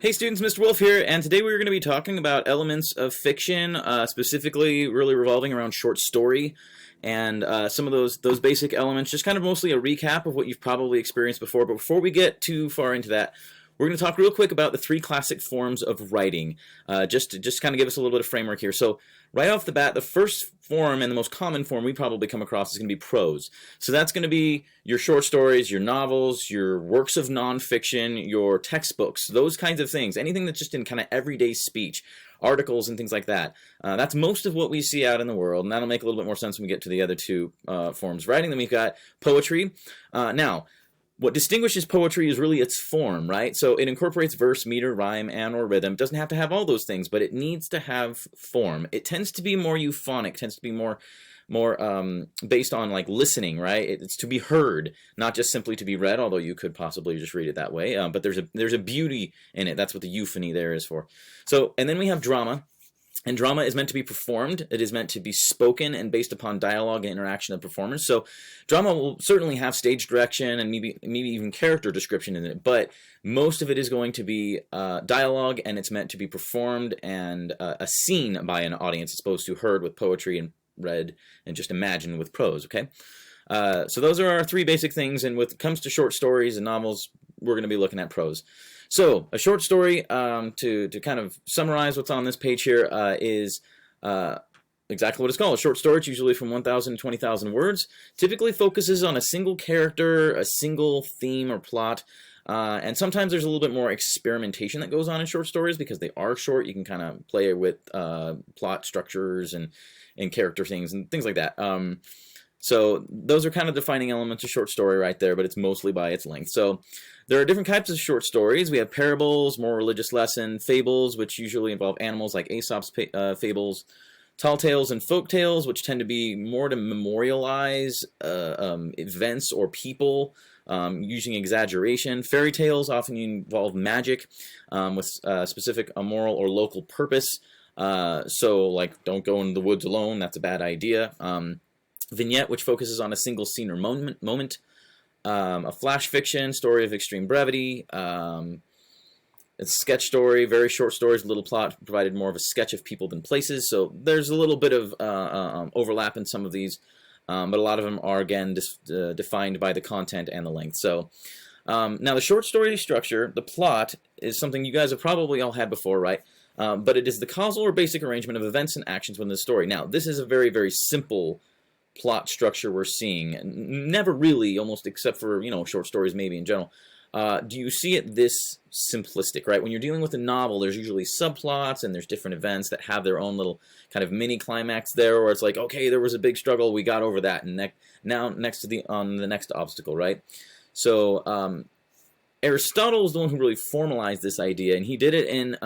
Hey students, Mr. Wolf here, and today we're going to be talking about elements of fiction, specifically really revolving around short story, and some of those basic elements, just kind of mostly a recap of what you've probably experienced before. But before we get too far into that, we're going to talk real quick about the three classic forms of writing, just to kind of give us a little bit of framework here. So right off the bat, the first form and the most common form we probably come across is going to be prose. So that's going to be your short stories, your novels, your works of nonfiction, your textbooks, those kinds of things. Anything that's just in kind of everyday speech, articles and things like that. That's most of what we see out in the world, and that'll make a little bit more sense when we get to the other two forms of writing. Then we've got poetry. Now, what distinguishes poetry is really its form, right? So it incorporates verse, meter, rhyme, and or rhythm. It doesn't have to have all those things, but it needs to have form. It tends to be more euphonic, tends to be more based on like listening, right? It's to be heard, not just simply to be read, although you could possibly just read it that way. But there's a beauty in it. That's what the euphony there is for. So, and then we have drama. And drama is meant to be performed. It is meant to be spoken and based upon dialogue and interaction of performers. So drama will certainly have stage direction and maybe even character description in it, but most of it is going to be dialogue, and it's meant to be performed and a scene by an audience as opposed to heard with poetry and read and just imagined with prose, okay? So those are our three basic things, and when it comes to short stories and novels, we're going to be looking at prose. So, a short story, to kind of summarize what's on this page here, is exactly what it's called. A short story, it's usually from 1,000 to 20,000 words, typically focuses on a single character, a single theme or plot, and sometimes there's a little bit more experimentation that goes on in short stories because they are short. You can kind of play with plot structures and character things and things like that. So those are kind of defining elements of short story right there, but it's mostly by its length. So there are different types of short stories. We have parables, more religious lesson, fables, which usually involve animals like Aesop's fables, tall tales and folk tales, which tend to be more to memorialize events or people, using exaggeration. Fairy tales often involve magic with specific moral or local purpose. So like, don't go into the woods alone, that's a bad idea. Vignette, which focuses on a single scene or moment. A flash fiction, story of extreme brevity. A sketch story, very short stories, little plot, provided more of a sketch of people than places. So there's a little bit of overlap in some of these, but a lot of them are, again, defined by the content and the length. So now the short story structure, the plot, is something you guys have probably all had before, right? But it is the causal or basic arrangement of events and actions within the story. Now, this is a very, very simple plot structure we're seeing. Never really, almost except for, short stories maybe in general. Do you see it this simplistic, right? When you're dealing with a novel, there's usually subplots and there's different events that have their own little kind of mini climax there, where it's like, okay, there was a big struggle, we got over that, and now next to on the next obstacle, right? So Aristotle is the one who really formalized this idea, and he did it in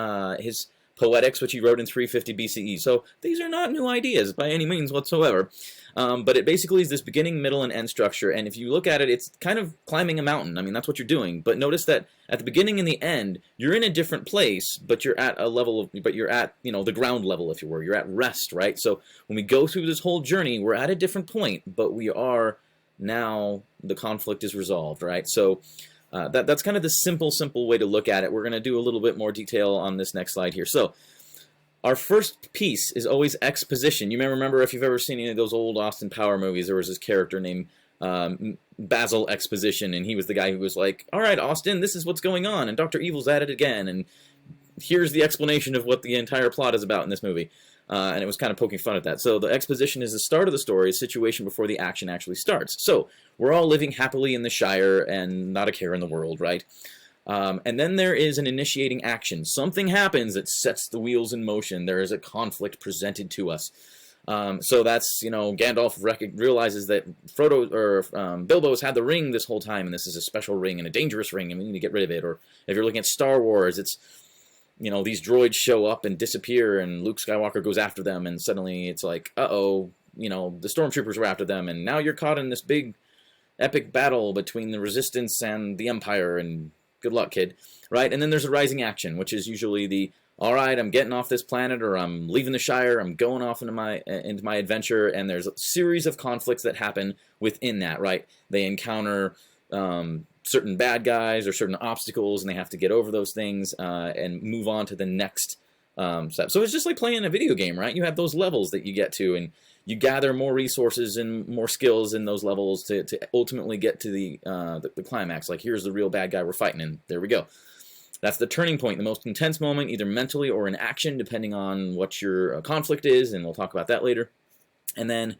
his Poetics, which he wrote in 350 BCE. So these are not new ideas by any means whatsoever. But it basically is this beginning, middle, and end structure. And if you look at it, it's kind of climbing a mountain. I mean, that's what you're doing. But notice that at the beginning and the end, you're in a different place, but you're at a level of, but you're at, the ground level, if you were. You're at rest, right? So when we go through this whole journey, we're at a different point, but we are now, the conflict is resolved, right? So that's kind of the simple way to look at it. We're going to do a little bit more detail on this next slide here. So our first piece is always exposition. You may remember, if you've ever seen any of those old Austin Power movies, there was this character named Basil Exposition, and he was the guy who was like, all right, Austin, this is what's going on, and Dr. Evil's at it again, and here's the explanation of what the entire plot is about in this movie. And it was kind of poking fun at that. So the exposition is the start of the story, a situation before the action actually starts. So we're all living happily in the Shire and not a care in the world, right? And then there is an initiating action. Something happens that sets the wheels in motion. There is a conflict presented to us. So that's, Gandalf realizes that Frodo or Bilbo's had the ring this whole time, and this is a special ring and a dangerous ring, and we need to get rid of it. Or if you're looking at Star Wars, it's, these droids show up and disappear, and Luke Skywalker goes after them, and suddenly it's like, uh-oh, the stormtroopers were after them, and now you're caught in this big epic battle between the Resistance and the Empire, and good luck, kid, right? And then there's a rising action, which is usually the, all right, I'm getting off this planet, or I'm leaving the Shire, I'm going off into my adventure, and there's a series of conflicts that happen within that, right? They encounter certain bad guys or certain obstacles, and they have to get over those things and move on to the next step. So it's just like playing a video game, right? You have those levels that you get to, and you gather more resources and more skills in those levels to ultimately get to the climax. Like, here's the real bad guy we're fighting, and there we go. That's the turning point, the most intense moment, either mentally or in action, depending on what your conflict is, and we'll talk about that later. And then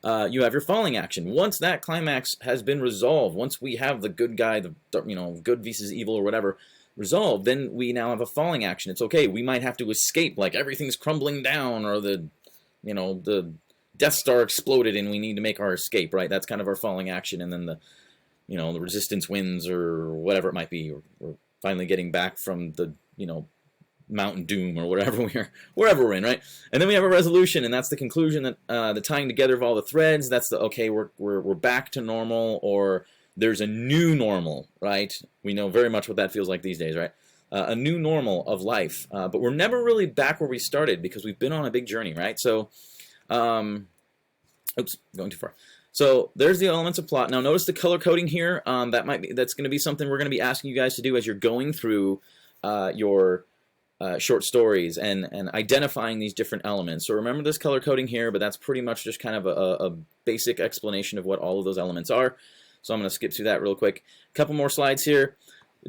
you have your falling action. Once that climax has been resolved, once we have the good guy, the good versus evil or whatever, resolved, then we now have a falling action. It's okay. We might have to escape, like everything's crumbling down, or the Death Star exploded, and we need to make our escape. Right? That's kind of our falling action, and then the resistance wins, or whatever it might be, or finally getting back from the Mountain Doom or wherever we're in, right? And then we have a resolution, and that's the conclusion, that the tying together of all the threads. That's the okay, we're back to normal, or there's a new normal, right? We know very much what that feels like these days, right? A new normal of life, but we're never really back where we started because we've been on a big journey, right? So, oops, going too far. So there's the elements of plot. Now notice the color coding here. That's going to be something we're going to be asking you guys to do as you're going through your short stories and identifying these different elements. So remember this color coding here, but that's pretty much just kind of a basic explanation of what all of those elements are. So I'm going to skip through that real quick. A couple more slides here.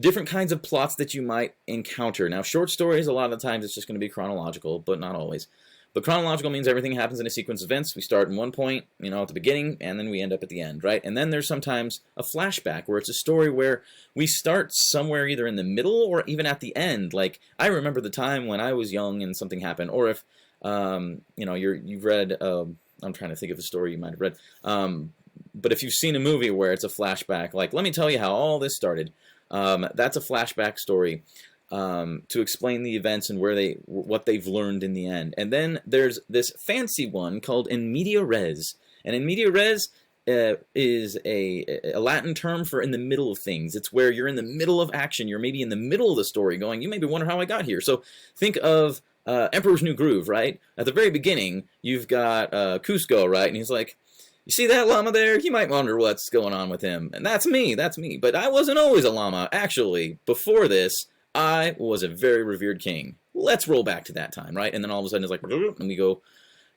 Different kinds of plots that you might encounter. Now short stories, a lot of the times it's just going to be chronological, but not always. But chronological means everything happens in a sequence of events. We start in one point, at the beginning, and then we end up at the end, right? And then there's sometimes a flashback where it's a story where we start somewhere either in the middle or even at the end. Like, I remember the time when I was young and something happened. Or if, you've read, I'm trying to think of a story you might have read. But if you've seen a movie where it's a flashback, like, let me tell you how all this started. That's a flashback story. To explain the events and what they've learned in the end. And then there's this fancy one called in media res. And in media res is a Latin term for in the middle of things. It's where you're in the middle of action. You're maybe in the middle of the story going, you maybe wonder how I got here. So think of Emperor's New Groove, right? At the very beginning, you've got Cusco, right? And he's like, you see that llama there? You might wonder what's going on with him. And that's me. But I wasn't always a llama. Actually, before this, I was a very revered king. Let's roll back to that time, right? And then all of a sudden it's like, and we go,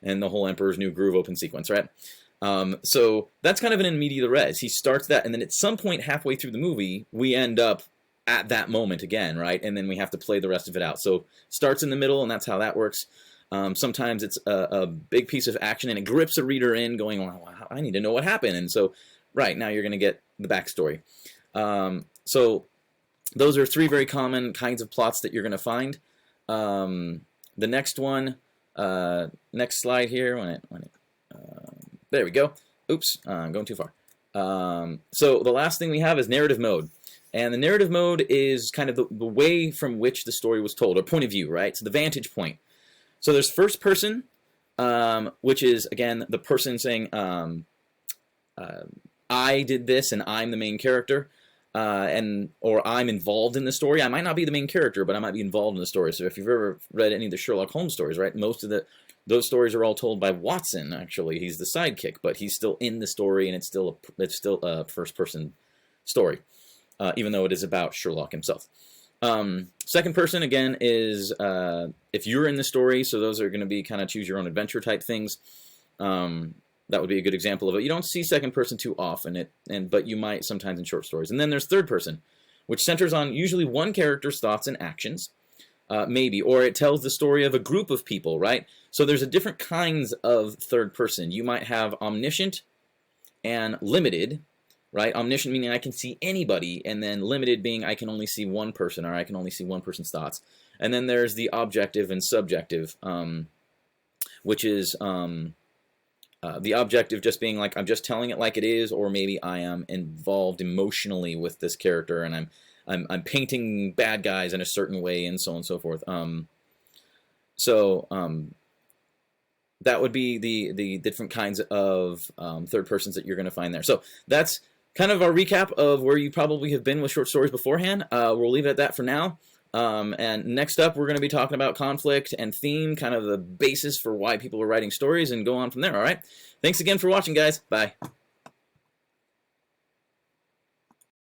and the whole Emperor's New Groove open sequence, right? So that's kind of an in media res. He starts that, and then at some point halfway through the movie, we end up at that moment again, right? And then we have to play the rest of it out. So starts in the middle, and that's how that works. Sometimes it's a big piece of action, and it grips a reader in, going, wow, I need to know what happened. And so, right, now you're going to get the backstory. So those are three very common kinds of plots that you're going to find. The next one, next slide here. There we go. Oops, I'm going too far. So the last thing we have is narrative mode. And the narrative mode is kind of the way from which the story was told, or point of view, right? So the vantage point. So there's first person, which is, again, the person saying, I did this and I'm the main character. Or I'm involved in the story. I might not be the main character, but I might be involved in the story. So if you've ever read any of the Sherlock Holmes stories, right, most of those stories are all told by Watson. Actually, he's the sidekick, but he's still in the story, and it's still a first-person story, even though it is about Sherlock himself. Second person, again, is if you're in the story. So those are going to be kind of choose your own adventure type things. That would be a good example of it. You don't see second person too often, but you might sometimes in short stories. And then there's third person, which centers on usually one character's thoughts and actions, maybe, or it tells the story of a group of people, right? So there's a different kinds of third person. You might have omniscient and limited, right? Omniscient meaning I can see anybody, and then limited being I can only see one person, or I can only see one person's thoughts. And then there's the objective and subjective, which is the objective just being like I'm just telling it like it is, or maybe I am involved emotionally with this character, and I'm painting bad guys in a certain way, and so on and so forth. That would be the different kinds of third persons that you're going to find there. So that's kind of our recap of where you probably have been with short stories beforehand. We'll leave it at that for now. And next up, we're going to be talking about conflict and theme, kind of the basis for why people are writing stories, and go on from there, all right? Thanks again for watching, guys. Bye.